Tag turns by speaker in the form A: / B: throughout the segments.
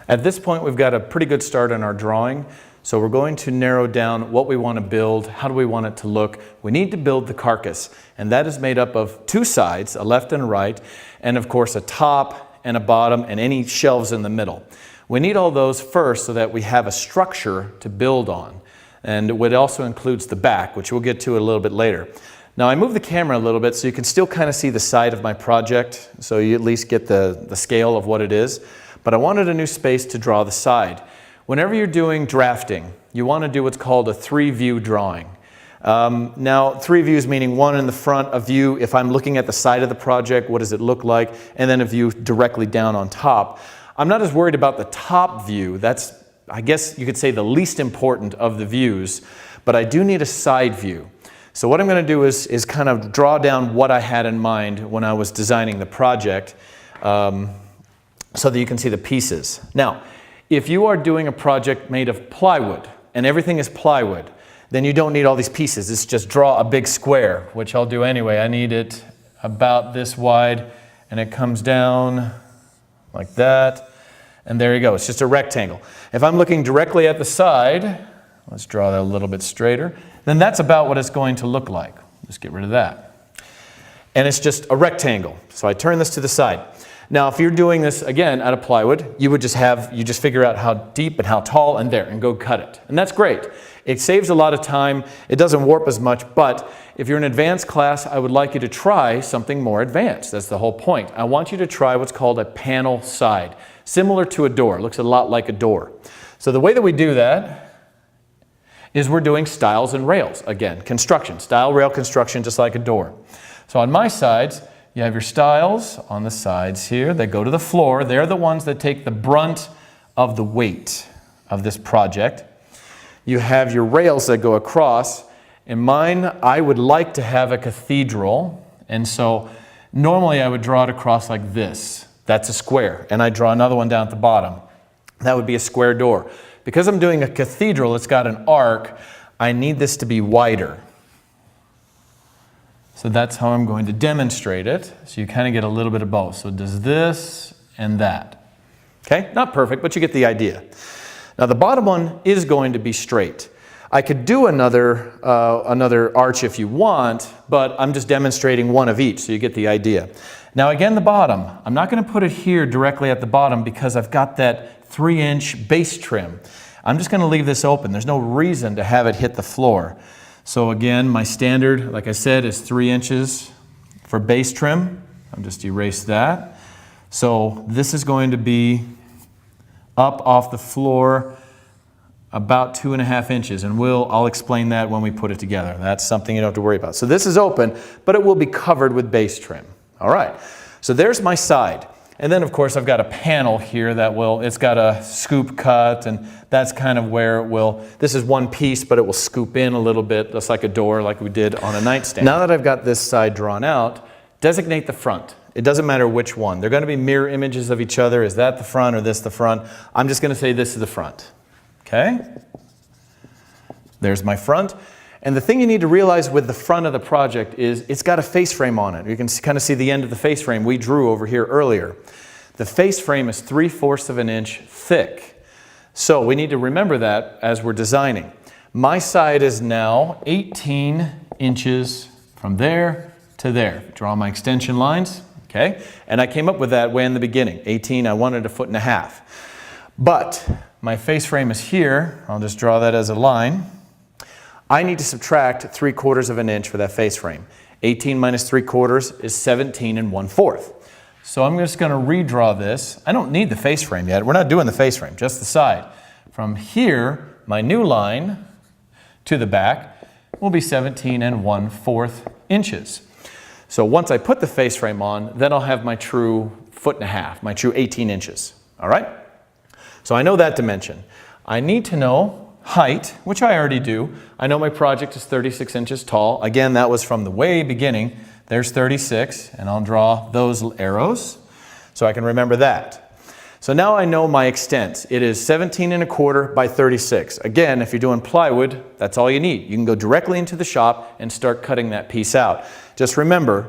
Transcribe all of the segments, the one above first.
A: At this point, we've got a pretty good start on our drawing. So we're going to narrow down what we want to build, how do we want it to look. We need to build the carcass, and that is made up of two sides, a left and a right, and of course a top and a bottom and any shelves in the middle. We need all those first so that we have a structure to build on. And it also includes the back, which we'll get to a little bit later. Now I moved the camera a little bit so you can still kind of see the side of my project, so you at least get the scale of what it is. But I wanted a new space to draw the side. Whenever you're doing drafting, you want to do what's called a three-view drawing. Now, three views meaning one in the front, a view if I'm looking at the side of the project, what does it look like, and then a view directly down on top. I'm not as worried about the top view. That's, I guess you could say, the least important of the views, but I do need a side view. So what I'm going to do is kind of draw down what I had in mind when I was designing the project so that you can see the pieces. Now, if you are doing a project made of plywood and everything is plywood, then you don't need all these pieces. It's just draw a big square, which I'll do anyway. I need it about this wide, and it comes down like that, and there you go. It's just a rectangle. If I'm looking directly at the side, let's draw that a little bit straighter, then that's about what it's going to look like. Just get rid of that. And it's just a rectangle. So I turn this to the side. Now, if you're doing this, again, out of plywood, you just figure out how deep and how tall and there, and go cut it. And that's great. It saves a lot of time. It doesn't warp as much, but if you're in an advanced class, I would like you to try something more advanced. That's the whole point. I want you to try what's called a panel side, similar to a door. It looks a lot like a door. So the way that we do that is we're doing stiles and rails. Again, construction, stile, rail construction, just like a door. So on my sides, you have your stiles on the sides here. They go to the floor. They're the ones that take the brunt of the weight of this project. You have your rails that go across. In mine, I would like to have a cathedral. And so normally I would draw it across like this. That's a square. And I draw another one down at the bottom. That would be a square door. Because I'm doing a cathedral, it's got an arc. I need this to be wider. So that's how I'm going to demonstrate it. So you kind of get a little bit of both. So it does this and that. Okay, not perfect, but you get the idea. Now the bottom one is going to be straight. I could do another arch if you want, but I'm just demonstrating one of each, so you get the idea. Now again, the bottom. I'm not going to put it here directly at the bottom because I've got that 3-inch base trim. I'm just going to leave this open. There's no reason to have it hit the floor. So again, my standard, like I said, is 3 inches for base trim. I'll just erase that. So this is going to be up off the floor about 2.5 inches, and I'll explain that when we put it together. That's something you don't have to worry about. So this is open, but it will be covered with base trim. All right, so there's my side. And then of course I've got a panel here it's got a scoop cut, and that's kind of where this is one piece, but it will scoop in a little bit, just like a door, like we did on a nightstand. Now that I've got this side drawn out, designate the front. It doesn't matter which one. They're going to be mirror images of each other. Is that the front or this the front? I'm just going to say this is the front. Okay? There's my front. And the thing you need to realize with the front of the project is it's got a face frame on it. You can kind of see the end of the face frame we drew over here earlier. The face frame is 3/4 of an inch thick. So we need to remember that as we're designing. My side is now 18 inches from there to there. Draw my extension lines, okay? And I came up with that way in the beginning. 18, I wanted 1.5 feet. But my face frame is here. I'll just draw that as a line. I need to subtract 3/4 of an inch for that face frame. 18 minus 3/4 is 17 1/4. So I'm just going to redraw this. I don't need the face frame yet. We're not doing the face frame, just the side. From here, my new line to the back will be 17 1/4 inches. So once I put the face frame on, then I'll have my true 1.5 feet, my true 18 inches. All right? So I know that dimension. I need to know height, which I already do. I know my project is 36 inches tall. Again, that was from the way beginning. There's 36, and I'll draw those arrows so I can remember that. So now I know my extent. It is 17 1/4 by 36. Again, if you're doing plywood, that's all you need. You can go directly into the shop and start cutting that piece out. Just remember,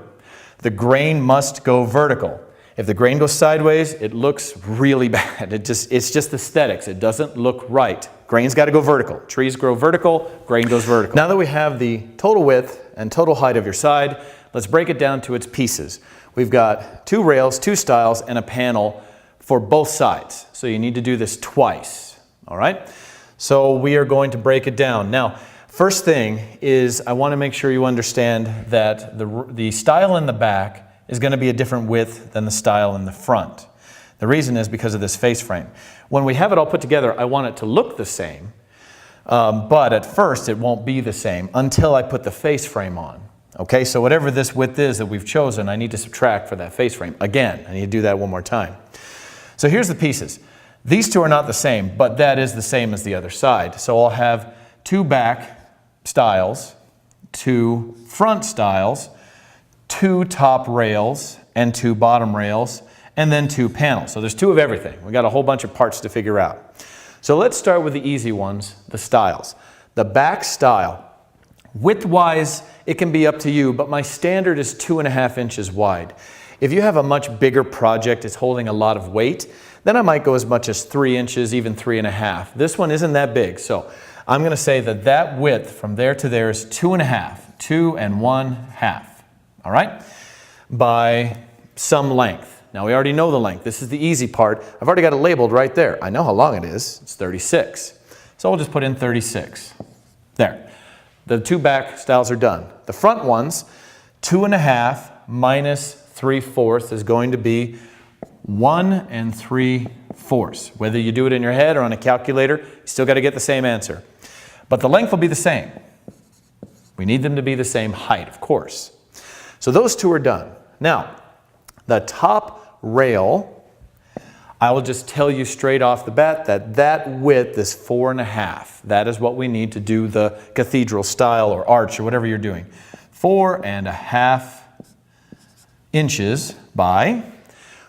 A: the grain must go vertical. If the grain goes sideways, it looks really bad. It's just aesthetics. It doesn't look right. Grain's got to go vertical. Trees grow vertical, grain goes vertical. Now that we have the total width and total height of your side, let's break it down to its pieces. We've got 2 rails, 2 stiles, and a panel for both sides. So you need to do this twice, all right? So we are going to break it down. Now, first thing is I want to make sure you understand that the stile in the back is going to be a different width than the stile in the front. The reason is because of this face frame. When we have it all put together, I want it to look the same, but at first it won't be the same until I put the face frame on. Okay, so whatever this width is that we've chosen, I need to subtract for that face frame. Again, I need to do that one more time. So here's the pieces. These 2 are not the same, but that is the same as the other side. So I'll have 2 back stiles, 2 front stiles, 2 top rails and 2 bottom rails, and then 2 panels. So there's 2 of everything. We got a whole bunch of parts to figure out. So let's start with the easy ones, the stiles. The back stile, width-wise, it can be up to you, but my standard is 2.5 inches wide. If you have a much bigger project, it's holding a lot of weight, then I might go as much as 3 inches, even 3.5. This one isn't that big, so I'm going to say that width from there to there is 2.5, 2 1/2. All right, by some length. Now we already know the length. This is the easy part. I've already got it labeled right there. I know how long it is. It's 36. So I'll just put in 36. There. The 2 back stiles are done. The front ones, 2.5 minus 3/4 is going to be 1 3/4. Whether you do it in your head or on a calculator, you still got to get the same answer. But the length will be the same. We need them to be the same height, of course. So those 2 are done. Now, the top rail, I will just tell you straight off the bat that width is 4.5. That is what we need to do the cathedral style or arch or whatever you're doing. 4.5 inches by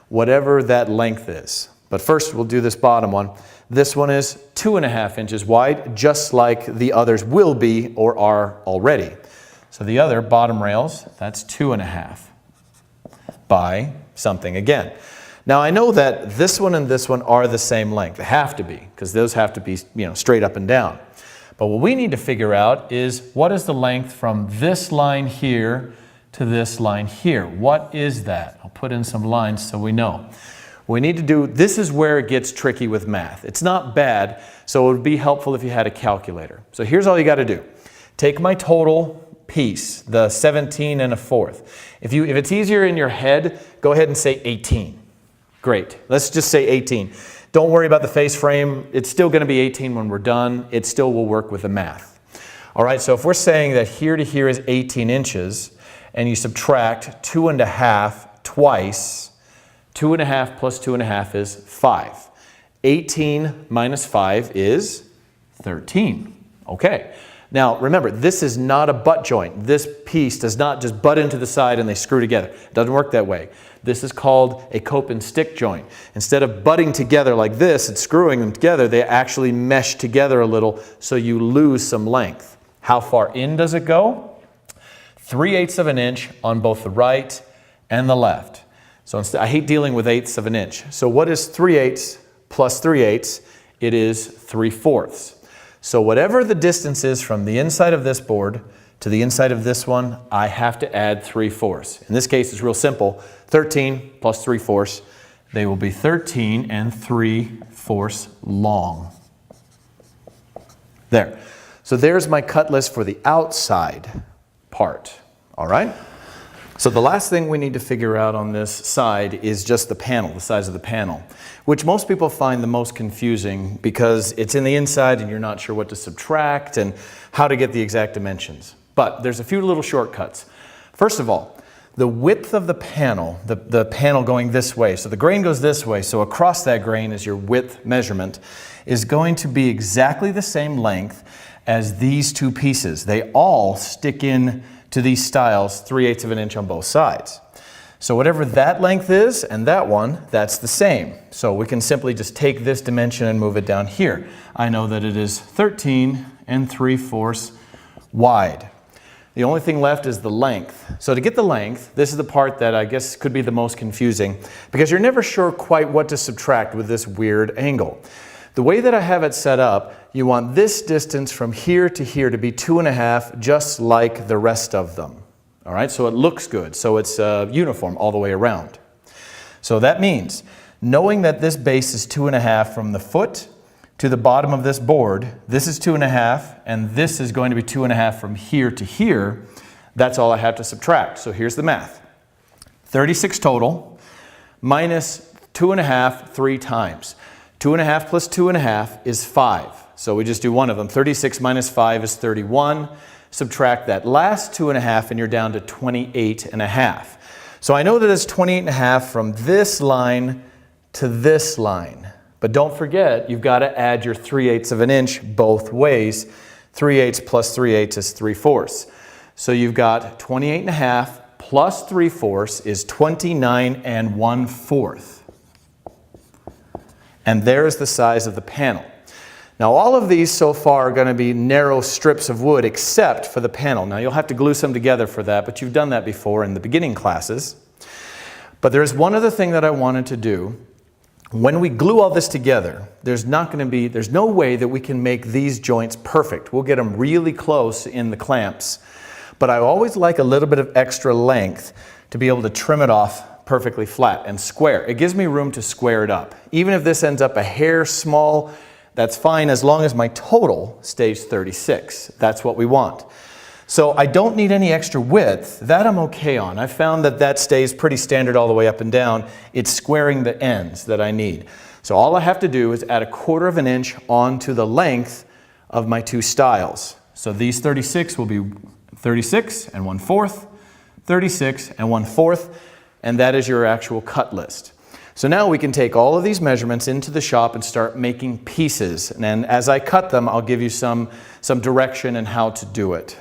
A: whatever that length is. But first we'll do this bottom one. This one is 2.5 inches wide, just like the others will be or are already. So the other bottom rails, that's 2.5 by something again. Now I know that this one and this one are the same length. They have to be, because those have to be, straight up and down. But what we need to figure out is what is the length from this line here to this line here? What is that? I'll put in some lines so we know. We need to do, this is where it gets tricky with math. It's not bad, so it would be helpful if you had a calculator. So here's all you got to do. Take my total piece, the 17 1/4. If it's easier in your head, go ahead and say 18. Great. Let's just say 18. Don't worry about the face frame. It's still going to be 18 when we're done. It still will work with the math. All right, so if we're saying that here to here is 18 inches, and you subtract 2.5 twice, 2.5 plus 2.5 is 5. 18 minus 5 is 13. Okay. Now, remember, this is not a butt joint. This piece does not just butt into the side and they screw together. It doesn't work that way. This is called a cope and stick joint. Instead of butting together like this and screwing them together, they actually mesh together a little so you lose some length. How far in does it go? 3/8 of an inch on both the right and the left. So instead, I hate dealing with 1/8 of an inch. So what is 3/8 plus 3/8? It is 3/4. So whatever the distance is from the inside of this board to the inside of this one, I have to add 3/4. In this case, it's real simple. 13 plus 3/4, they will be 13 3/4 long. There. So there's my cut list for the outside part. All right? So the last thing we need to figure out on this side is just the panel, the size of the panel, which most people find the most confusing because it's in the inside and you're not sure what to subtract and how to get the exact dimensions. But there's a few little shortcuts. First of all, the width of the panel, the panel going this way, so the grain goes this way, so across that grain is your width measurement, is going to be exactly the same length as these two pieces. They all stick in to these stiles 3/8 of an inch on both sides. So whatever that length is and that one, that's the same. So we can simply just take this dimension and move it down here. I know that it is 13 3/4 wide. The only thing left is the length. So to get the length, this is the part that I guess could be the most confusing because you're never sure quite what to subtract with this weird angle. The way that I have it set up, you want this distance from here to here to be 2.5, just like the rest of them. All right, so it looks good. So it's uniform all the way around. So that means knowing that this base is 2.5 from the foot to the bottom of this board, this is 2.5, and this is going to be 2.5 from here to here. That's all I have to subtract. So here's the math. 36 total minus 2.5 3 times. 2.5 plus 2.5 is 5. So we just do one of them. 36 minus 5 is 31. Subtract that last 2.5 and you're down to 28.5. So I know that it's 28.5 from this line to this line. But don't forget, you've got to add your 3/8 of an inch both ways. 3/8 plus 3/8 is 3/4. So you've got 28.5 plus 3/4 is 29 1/4. And there's the size of the panel. Now all of these so far are going to be narrow strips of wood except for the panel. Now you'll have to glue some together for that, but you've done that before in the beginning classes. But there's one other thing that I wanted to do. When we glue all this together, there's no way that we can make these joints perfect. We'll get them really close in the clamps. But I always like a little bit of extra length to be able to trim it off perfectly flat and square. It gives me room to square it up. Even if this ends up a hair small, that's fine as long as my total stays 36. That's what we want. So I don't need any extra width. That I'm okay on. I found that that stays pretty standard all the way up and down. It's squaring the ends that I need. So all I have to do is add 1/4 of an inch onto the length of my two stiles. So these 36 will be 36 1/4, 36 1/4, and that is your actual cut list. So now we can take all of these measurements into the shop and start making pieces. And as I cut them, I'll give you some direction in how to do it.